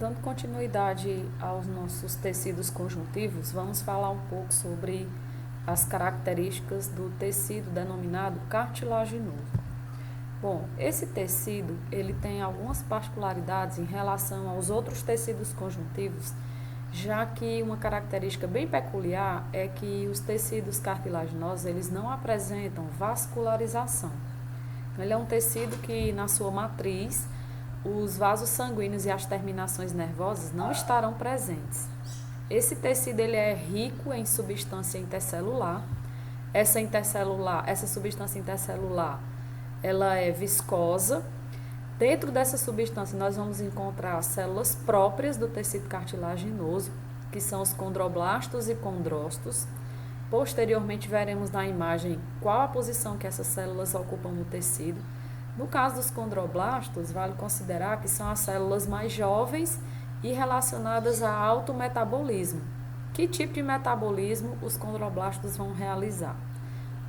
Dando continuidade aos nossos tecidos conjuntivos, vamos falar um pouco sobre as características do tecido denominado cartilaginoso. Bom, esse tecido ele tem algumas particularidades em relação aos outros tecidos conjuntivos, já que uma característica bem peculiar é que os tecidos cartilaginosos eles não apresentam vascularização. Ele é um tecido que na sua matriz os vasos sanguíneos e as terminações nervosas não estarão presentes. Esse tecido ele é rico em substância intercelular. Essa substância intercelular, ela é viscosa. Dentro dessa substância nós vamos encontrar células próprias do tecido cartilaginoso, que são os condroblastos e condrócitos. Posteriormente veremos na imagem qual a posição que essas células ocupam no tecido. No caso dos condroblastos, vale considerar que são as células mais jovens e relacionadas a alto metabolismo. Que tipo de metabolismo os condroblastos vão realizar?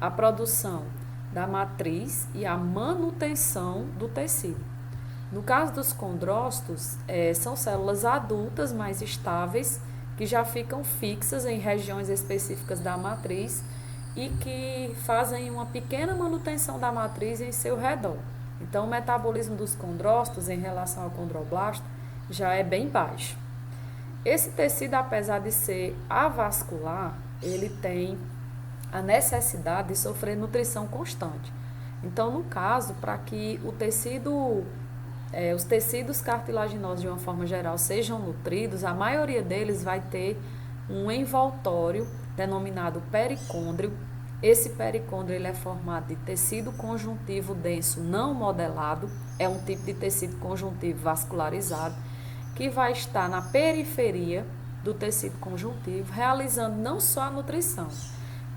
A produção da matriz e a manutenção do tecido. No caso dos condrócitos, são células adultas mais estáveis que já ficam fixas em regiões específicas da matriz e que fazem uma pequena manutenção da matriz em seu redor. Então, o metabolismo dos condrócitos em relação ao condroblasto já é bem baixo. Esse tecido, apesar de ser avascular, ele tem a necessidade de sofrer nutrição constante. Então, no caso, para que os tecidos cartilaginosos, de uma forma geral, sejam nutridos, a maioria deles vai ter um envoltório denominado pericôndrio. Esse pericôndrio ele é formado de tecido conjuntivo denso não modelado, é um tipo de tecido conjuntivo vascularizado, que vai estar na periferia do tecido conjuntivo, realizando não só a nutrição,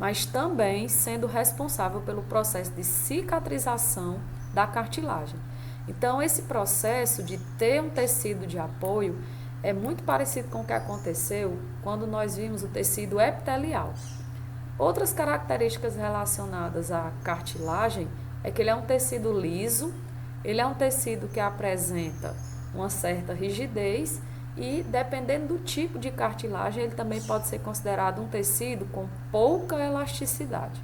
mas também sendo responsável pelo processo de cicatrização da cartilagem. Então, esse processo de ter um tecido de apoio é muito parecido com o que aconteceu quando nós vimos o tecido epitelial. Outras características relacionadas à cartilagem é que ele é um tecido liso, ele é um tecido que apresenta uma certa rigidez e, dependendo do tipo de cartilagem, ele também pode ser considerado um tecido com pouca elasticidade.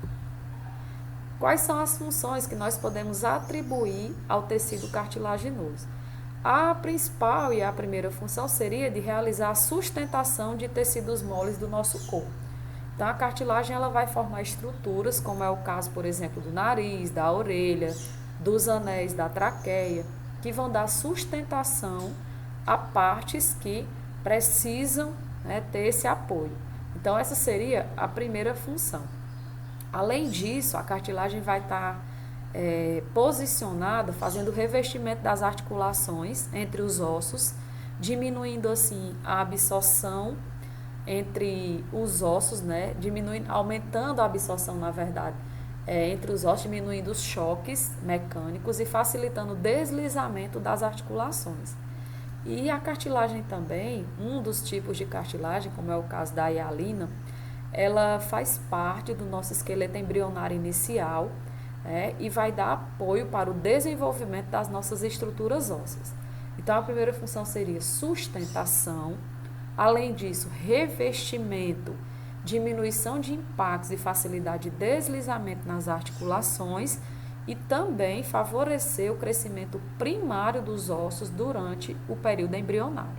Quais são as funções que nós podemos atribuir ao tecido cartilaginoso? A principal e a primeira função seria de realizar a sustentação de tecidos moles do nosso corpo. Então, a cartilagem ela vai formar estruturas, como é o caso, por exemplo, do nariz, da orelha, dos anéis da traqueia, que vão dar sustentação a partes que precisam ter esse apoio. Então, essa seria a primeira função. Além disso, a cartilagem vai estar posicionada, fazendo o revestimento das articulações entre os ossos, diminuindo assim a absorção entre os ossos, aumentando a absorção, na verdade, entre os ossos, diminuindo os choques mecânicos e facilitando o deslizamento das articulações. E a cartilagem também, um dos tipos de cartilagem, como é o caso da hialina, ela faz parte do nosso esqueleto embrionário inicial, e vai dar apoio para o desenvolvimento das nossas estruturas ósseas. Então, a primeira função seria sustentação. Além disso, revestimento, diminuição de impactos e facilidade de deslizamento nas articulações e também favorecer o crescimento primário dos ossos durante o período embrionário.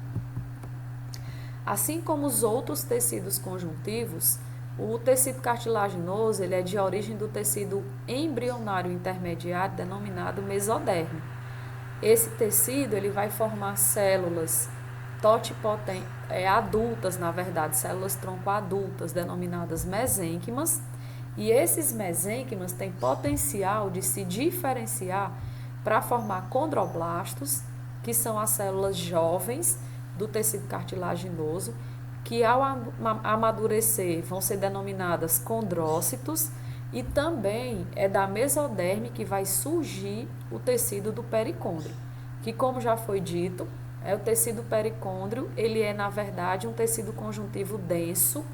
Assim como os outros tecidos conjuntivos, o tecido cartilaginoso ele é de origem do tecido embrionário intermediário denominado mesoderme. Esse tecido ele vai formar células adultas, na verdade, células tronco adultas, denominadas mesênquimas, e esses mesênquimas têm potencial de se diferenciar para formar condroblastos, que são as células jovens do tecido cartilaginoso, que ao amadurecer vão ser denominadas condrócitos, e também é da mesoderme que vai surgir o tecido do pericôndrio, que, como já foi dito, o tecido pericôndrio, ele é, na verdade, um tecido conjuntivo denso,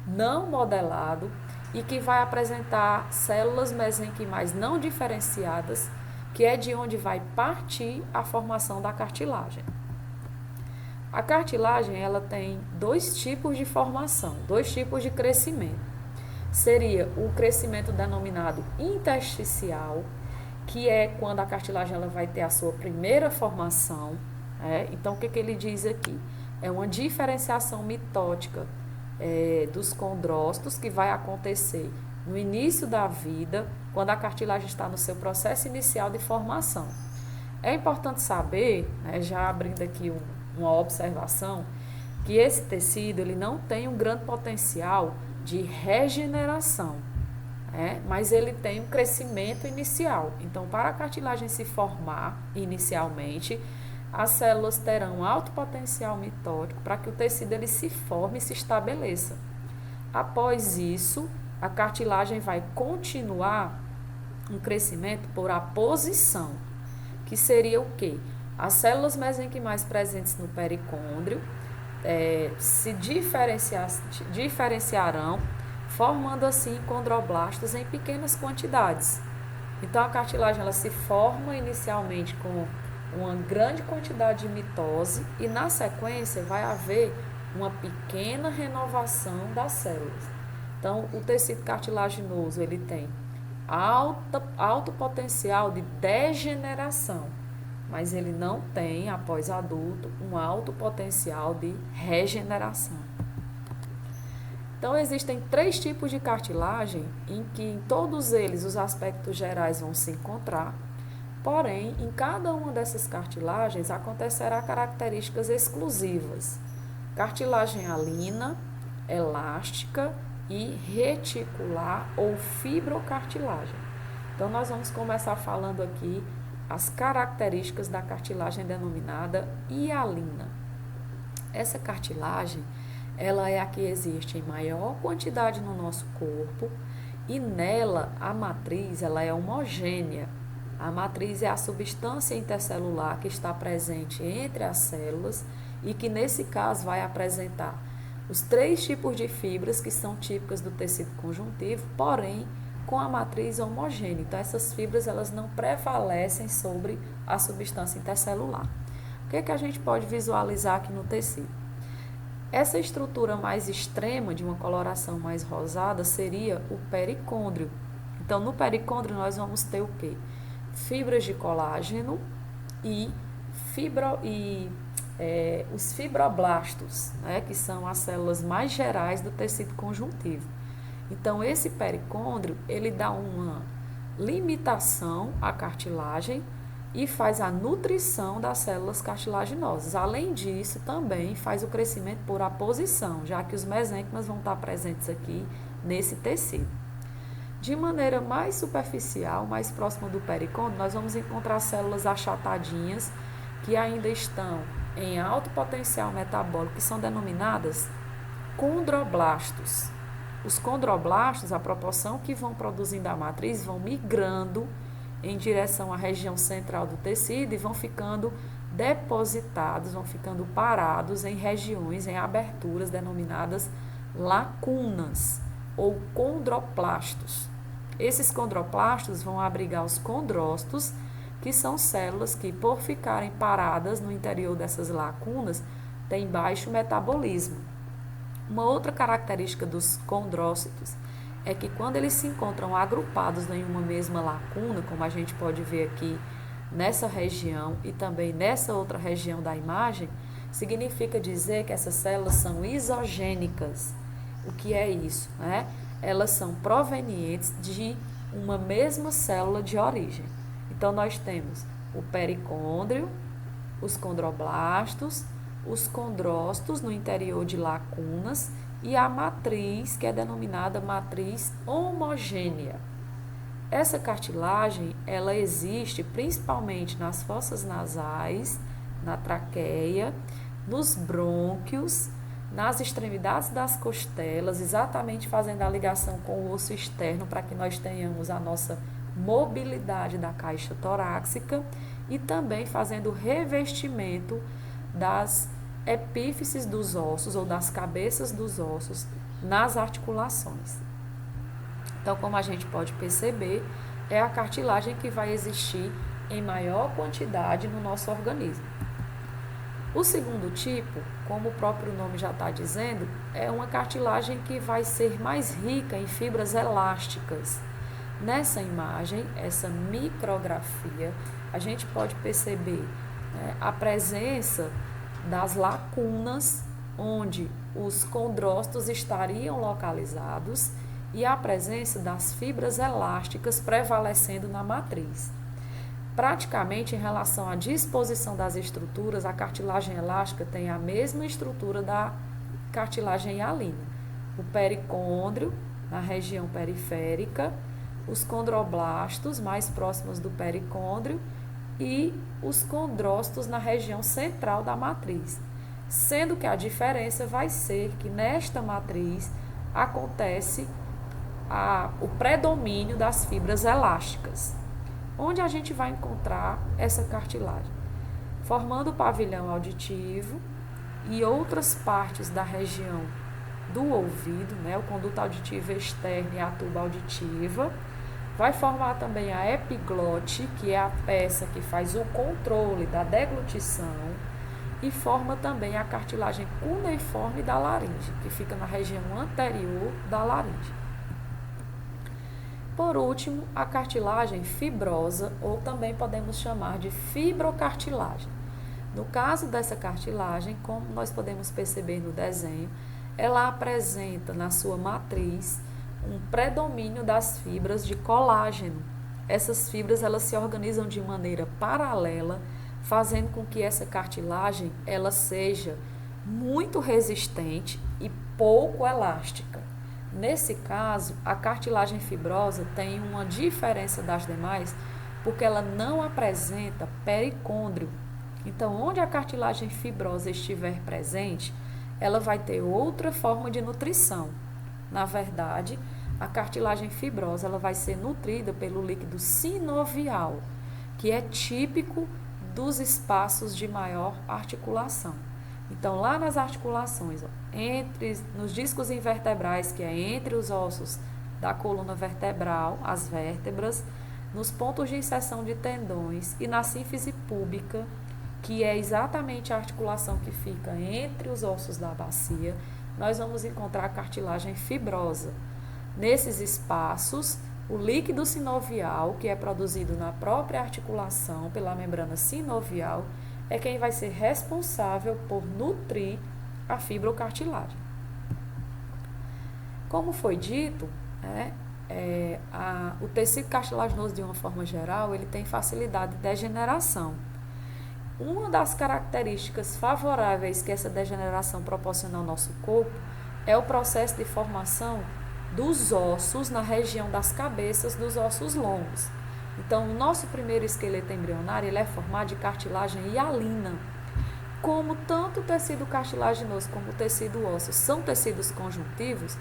não modelado, e que vai apresentar células mesenquimais não diferenciadas, que é de onde vai partir a formação da cartilagem. A cartilagem, ela tem dois tipos de formação, dois tipos de crescimento. Seria o crescimento denominado intersticial, que é quando a cartilagem ela vai ter a sua primeira formação. Então, o que ele diz aqui? É uma diferenciação mitótica dos condrócitos que vai acontecer no início da vida, quando a cartilagem está no seu processo inicial de formação. É importante saber, já abrindo aqui uma observação, que esse tecido ele não tem um grande potencial de regeneração, mas ele tem um crescimento inicial. Então, para a cartilagem se formar inicialmente, as células terão alto potencial mitótico para que o tecido ele se forme e se estabeleça. Após isso, a cartilagem vai continuar um crescimento por aposição, que seria o quê? As células mesenquimais presentes no pericôndrio se diferenciarão, formando assim condroblastos em pequenas quantidades. Então, a cartilagem ela se forma inicialmente com uma grande quantidade de mitose e, na sequência, vai haver uma pequena renovação das células. Então, o tecido cartilaginoso ele tem alto potencial de degeneração, mas ele não tem, após adulto, um alto potencial de regeneração. Então, existem 3 tipos de cartilagem em que em todos eles os aspectos gerais vão se encontrar, porém, em cada uma dessas cartilagens acontecerá características exclusivas. Cartilagem alina, elástica e reticular ou fibrocartilagem. Então, nós vamos começar falando aqui as características da cartilagem denominada hialina. Essa cartilagem, ela é a que existe em maior quantidade no nosso corpo e nela a matriz ela é homogênea. A matriz é a substância intercelular que está presente entre as células e que nesse caso vai apresentar os 3 tipos de fibras que são típicas do tecido conjuntivo, porém com a matriz homogênea. Então, essas fibras elas não prevalecem sobre a substância intercelular. O que a gente pode visualizar aqui no tecido? Essa estrutura mais extrema, de uma coloração mais rosada, seria o pericôndrio. Então, no pericôndrio nós vamos ter o quê? Fibras de colágeno e os fibroblastos, que são as células mais gerais do tecido conjuntivo. Então, esse pericôndrio, ele dá uma limitação à cartilagem e faz a nutrição das células cartilaginosas. Além disso, também faz o crescimento por aposição, já que os mesênquimas vão estar presentes aqui nesse tecido. De maneira mais superficial, mais próxima do pericôndrio, nós vamos encontrar células achatadinhas que ainda estão em alto potencial metabólico, que são denominadas condroblastos. Os condroblastos, a proporção que vão produzindo a matriz, vão migrando em direção à região central do tecido e vão ficando depositados, vão ficando parados em regiões, em aberturas denominadas lacunas ou condroplastos. Esses condroplastos vão abrigar os condrócitos, que são células que, por ficarem paradas no interior dessas lacunas, têm baixo metabolismo. Uma outra característica dos condrócitos é que quando eles se encontram agrupados em uma mesma lacuna, como a gente pode ver aqui nessa região e também nessa outra região da imagem, significa dizer que essas células são isogênicas. O que é isso? Elas são provenientes de uma mesma célula de origem. Então, nós temos o pericôndrio, os condroblastos, os condrócitos no interior de lacunas e a matriz, que é denominada matriz homogênea. Essa cartilagem, ela existe principalmente nas fossas nasais, na traqueia, nos brônquios, nas extremidades das costelas, exatamente fazendo a ligação com o osso externo para que nós tenhamos a nossa mobilidade da caixa torácica e também fazendo o revestimento das epífises dos ossos ou das cabeças dos ossos nas articulações. Então, como a gente pode perceber, é a cartilagem que vai existir em maior quantidade no nosso organismo. O segundo tipo, como o próprio nome já está dizendo, é uma cartilagem que vai ser mais rica em fibras elásticas. Nessa imagem, essa micrografia, a gente pode perceber, né, a presença das lacunas onde os condrócitos estariam localizados e a presença das fibras elásticas prevalecendo na matriz. Praticamente, em relação à disposição das estruturas, a cartilagem elástica tem a mesma estrutura da cartilagem hialina. O pericôndrio, na região periférica, os condroblastos, mais próximos do pericôndrio, e os condrócitos na região central da matriz. Sendo que a diferença vai ser que nesta matriz acontece o predomínio das fibras elásticas. Onde a gente vai encontrar essa cartilagem? Formando o pavilhão auditivo e outras partes da região do ouvido, né, o conduto auditivo externo e a tuba auditiva. Vai formar também a epiglote, que é a peça que faz o controle da deglutição, e forma também a cartilagem cuneiforme da laringe, que fica na região anterior da laringe. Por último, a cartilagem fibrosa, ou também podemos chamar de fibrocartilagem. No caso dessa cartilagem, como nós podemos perceber no desenho, ela apresenta na sua matriz um predomínio das fibras de colágeno. Essas fibras elas se organizam de maneira paralela, fazendo com que essa cartilagem ela seja muito resistente e pouco elástica. Nesse caso, a cartilagem fibrosa tem uma diferença das demais porque ela não apresenta pericôndrio. Então, onde a cartilagem fibrosa estiver presente, ela vai ter outra forma de nutrição. Na verdade, a cartilagem fibrosa ela vai ser nutrida pelo líquido sinovial, que é típico dos espaços de maior articulação. Então, lá nas articulações, nos discos invertebrais, que é entre os ossos da coluna vertebral, as vértebras, nos pontos de inserção de tendões e na sínfise púbica, que é exatamente a articulação que fica entre os ossos da bacia, nós vamos encontrar a cartilagem fibrosa. Nesses espaços, o líquido sinovial, que é produzido na própria articulação pela membrana sinovial, é quem vai ser responsável por nutrir a fibrocartilagem. Como foi dito, o tecido cartilaginoso, de uma forma geral, ele tem facilidade de degeneração. Uma das características favoráveis que essa degeneração proporciona ao nosso corpo é o processo de formação dos ossos na região das cabeças dos ossos longos. Então, o nosso primeiro esqueleto embrionário ele é formado de cartilagem hialina. Como tanto o tecido cartilaginoso como o tecido ósseo são tecidos conjuntivos,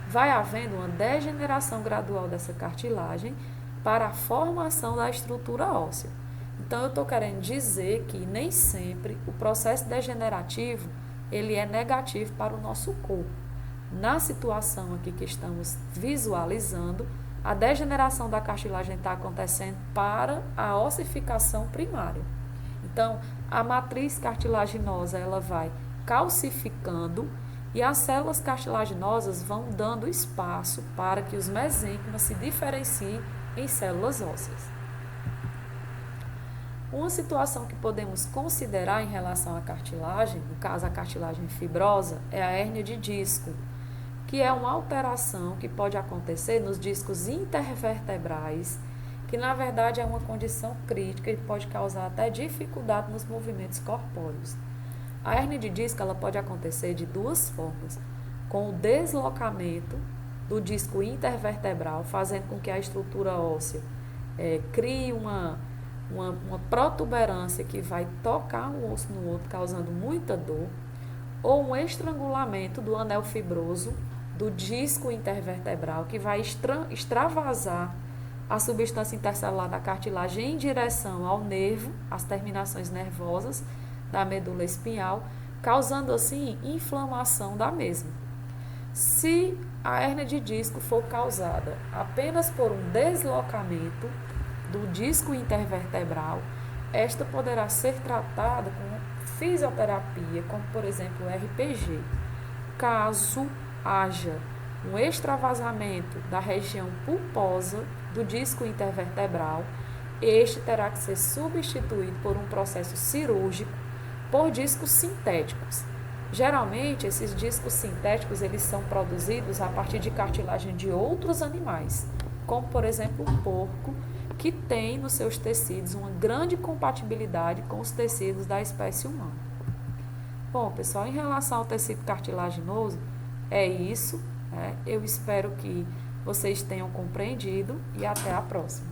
vai havendo uma degeneração gradual dessa cartilagem para a formação da estrutura óssea. Então, eu estou querendo dizer que nem sempre o processo degenerativo ele é negativo para o nosso corpo. Na situação aqui que estamos visualizando, a degeneração da cartilagem está acontecendo para a ossificação primária. Então, a matriz cartilaginosa ela vai calcificando e as células cartilaginosas vão dando espaço para que os mesênquimas se diferenciem em células ósseas. Uma situação que podemos considerar em relação à cartilagem, no caso a cartilagem fibrosa, é a hérnia de disco, que é uma alteração que pode acontecer nos discos intervertebrais, que na verdade é uma condição crítica e pode causar até dificuldade nos movimentos corpóreos. A hérnia de disco ela pode acontecer de duas formas, com o deslocamento do disco intervertebral, fazendo com que a estrutura óssea crie uma protuberância que vai tocar um osso no outro, causando muita dor, ou um estrangulamento do anel fibroso do disco intervertebral, que vai extravasar a substância intercelular da cartilagem em direção ao nervo, às terminações nervosas da medula espinhal, causando assim inflamação da mesma. Se a hérnia de disco for causada apenas por um deslocamento do disco intervertebral, esta poderá ser tratada com fisioterapia, como por exemplo o RPG. Caso haja um extravasamento da região pulposa do disco intervertebral, este terá que ser substituído por um processo cirúrgico por discos sintéticos. Geralmente, esses discos sintéticos eles são produzidos a partir de cartilagem de outros animais, como por exemplo o porco, que tem nos seus tecidos uma grande compatibilidade com os tecidos da espécie humana. Bom, pessoal, em relação ao tecido cartilaginoso, é isso. Eu espero que vocês tenham compreendido e até a próxima.